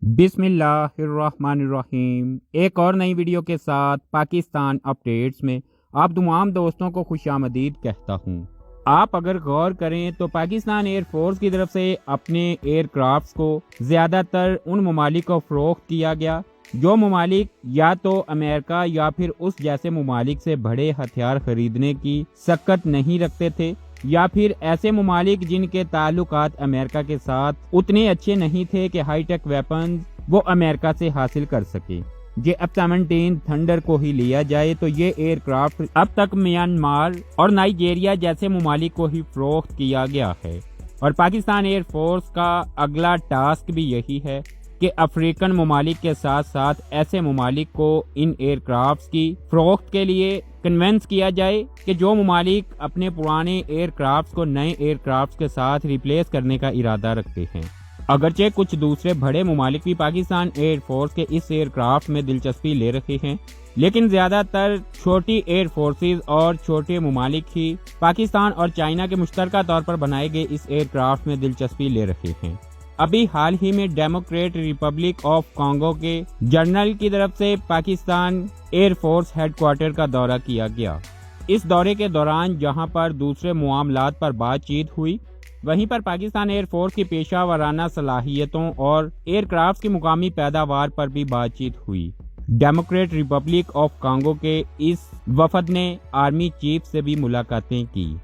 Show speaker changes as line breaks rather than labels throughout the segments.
बिस्मिल्लाहिर्रहमानिर्रहीम। एक और नई वीडियो के साथ पाकिस्तान अपडेट्स में आप तमाम दोस्तों को खुशामदीद कहता हूँ। आप अगर गौर करें तो पाकिस्तान एयर फोर्स की तरफ से अपने एयरक्राफ्ट्स को ज़्यादातर उन ममालिक को फ़रोख्त किया गया जो ममालिक या तो अमेरिका या फिर उस जैसे ममालिक से बड़े हथियार खरीदने की सकत नहीं रखते थे, या फिर ऐसे ममालिक जिनके ताल्लुकात अमेरिका के साथ उतने अच्छे नहीं थे कि हाईटेक वेपन्स वो अमेरिका से हासिल कर सके। ये F-17 थंडर को ही लिया जाए तो ये एयरक्राफ्ट अब तक म्यांमार और नाइजीरिया जैसे ममालिक को ही फरोख्त किया गया है, और पाकिस्तान एयर फोर्स का अगला टास्क भी यही है कि अफ्रीकन ममालिक के साथ साथ ऐसे ममालिक को इन एयरक्राफ्ट्स की फरोख्त के लिए कन्वेंस किया जाए कि जो ममालिक अपने पुराने एयरक्राफ्ट्स को नए एयरक्राफ्ट्स के साथ रिप्लेस करने का इरादा रखते हैं। अगरचे कुछ दूसरे बड़े ममालिक भी पाकिस्तान एयर फोर्स के इस एयरक्राफ्ट में दिलचस्पी ले रहे हैं, लेकिन ज़्यादातर छोटी एयर फोर्सेज और छोटे ममालिक ही पाकिस्तान और चाइना के मुश्तरका तौर पर बनाए गए इस एयरक्राफ्ट में दिलचस्पी ले रहे हैं। अभी हाल ही में डेमोक्रेट रिपब्लिक ऑफ कांगो के जनरल की तरफ से पाकिस्तान एयर फोर्स हेडक्वार्टर का दौरा किया गया। इस दौरे के दौरान जहां पर दूसरे मामलात पर बातचीत हुई, वहीं पर पाकिस्तान एयर फोर्स की पेशा वाराना सलाहियतों और एयरक्राफ्ट की मुकामी पैदावार पर भी बातचीत हुई। डेमोक्रेट रिपब्लिक ऑफ कांगो के इस वफद ने आर्मी चीफ से भी मुलाकातें की।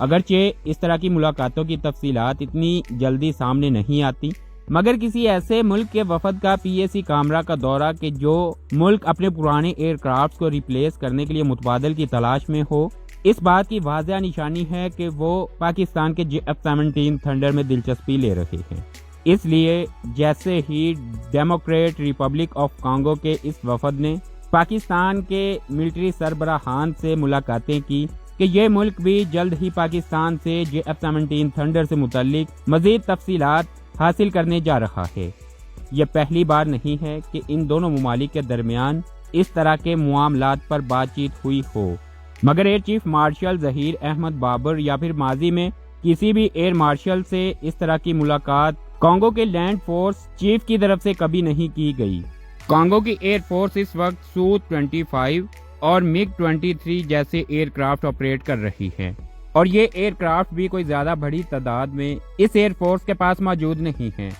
अगरचे इस तरह की मुलाकातों की तफसीलात इतनी जल्दी सामने नहीं आती, मगर किसी ऐसे मुल्क के वफद का PAC कामरा का दौरा कि जो मुल्क अपने पुराने एयरक्राफ्ट को रिप्लेस करने के लिए मुतबादल की तलाश में हो, इस बात की वाज़ह निशानी है कि वो पाकिस्तान के F-17 थंडर में दिलचस्पी ले रहे हैं। इसलिए जैसे ही डेमोक्रेट रिपब्लिक ऑफ कांगो के इस वफद ने पाकिस्तान के मिलिट्री सरबराहान से मुलाकातें की कि ये मुल्क भी जल्द ही पाकिस्तान से F-17 थंडर से मुतल्लिक मजीद तफसीलात हासिल करने जा रहा है। ये पहली बार नहीं है कि इन दोनों ममालिक के दरमियान इस तरह के मामलात पर बातचीत हुई हो, मगर air chief marshal Zaheer Ahmed Babar या फिर माजी में किसी भी एयर मार्शल से इस तरह की मुलाकात कांगो के लैंड फोर्स चीफ की तरफ से कभी नहीं की गई। कांगो की एयर फोर्स इस वक्त Su-25 और MiG-23 जैसे एयरक्राफ्ट ऑपरेट कर रही है, और ये एयरक्राफ्ट भी कोई ज्यादा बड़ी तादाद में इस एयर फोर्स के पास मौजूद नहीं है।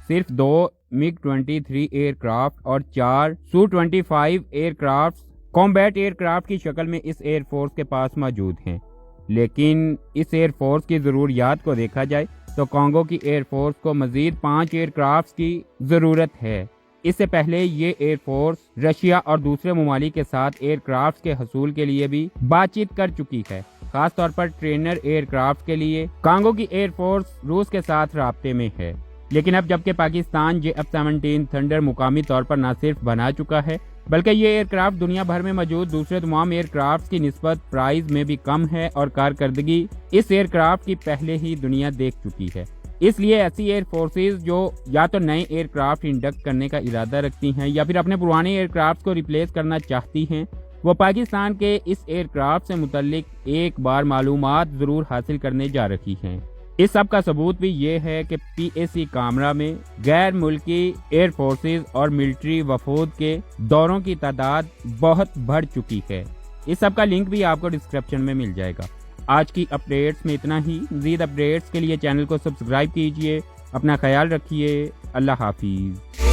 सिर्फ 2 MiG-23 एयरक्राफ्ट और 4 Su-25 एयरक्राफ्ट कॉम्बैट एयरक्राफ्ट की शक्ल में इस एयर फोर्स के पास मौजूद हैं। लेकिन इस एयर फोर्स की ज़रूरियात को देखा जाए तो कांगो की एयर फोर्स को मजीद 5 एयरक्राफ्ट की ज़रूरत है। इससे पहले ये एयर फोर्स रशिया और दूसरे ममालिक के साथ एयरक्राफ्ट के हसूल के लिए भी बातचीत कर चुकी है। खास तौर पर ट्रेनर एयरक्राफ्ट के लिए कांगो की एयर फोर्स रूस के साथ राब्ते में है। लेकिन अब जबकि पाकिस्तान F-17 थंडर मुकामी तौर पर न सिर्फ बना चुका है, बल्कि ये एयरक्राफ्ट दुनिया भर में मौजूद दूसरे तमाम एयरक्राफ्ट की निस्बत प्राइस में भी कम है, और कारकर्दगी इस एयरक्राफ्ट की पहले ही दुनिया देख चुकी है। इसलिए ऐसी एयर फोर्सेज जो या तो नए एयरक्राफ्ट इंडक्ट करने का इरादा रखती हैं या फिर अपने पुराने एयरक्राफ्ट को रिप्लेस करना चाहती हैं, वो पाकिस्तान के इस एयरक्राफ्ट से मुतल्लिक एक बार मालूमात जरूर हासिल करने जा रही हैं। इस सब का सबूत भी ये है कि PAC कामरा में गैर मुल्की एयर फोर्सेज और मिलिट्री वफूद के दौरों की तादाद बहुत बढ़ चुकी है। इस सब का लिंक भी आपको डिस्क्रिप्शन में मिल जाएगा। आज की अपडेट्स में इतना ही। मज़ीद अपडेट्स के लिए चैनल को सब्सक्राइब कीजिए। अपना ख्याल रखिए। अल्लाह हाफिज।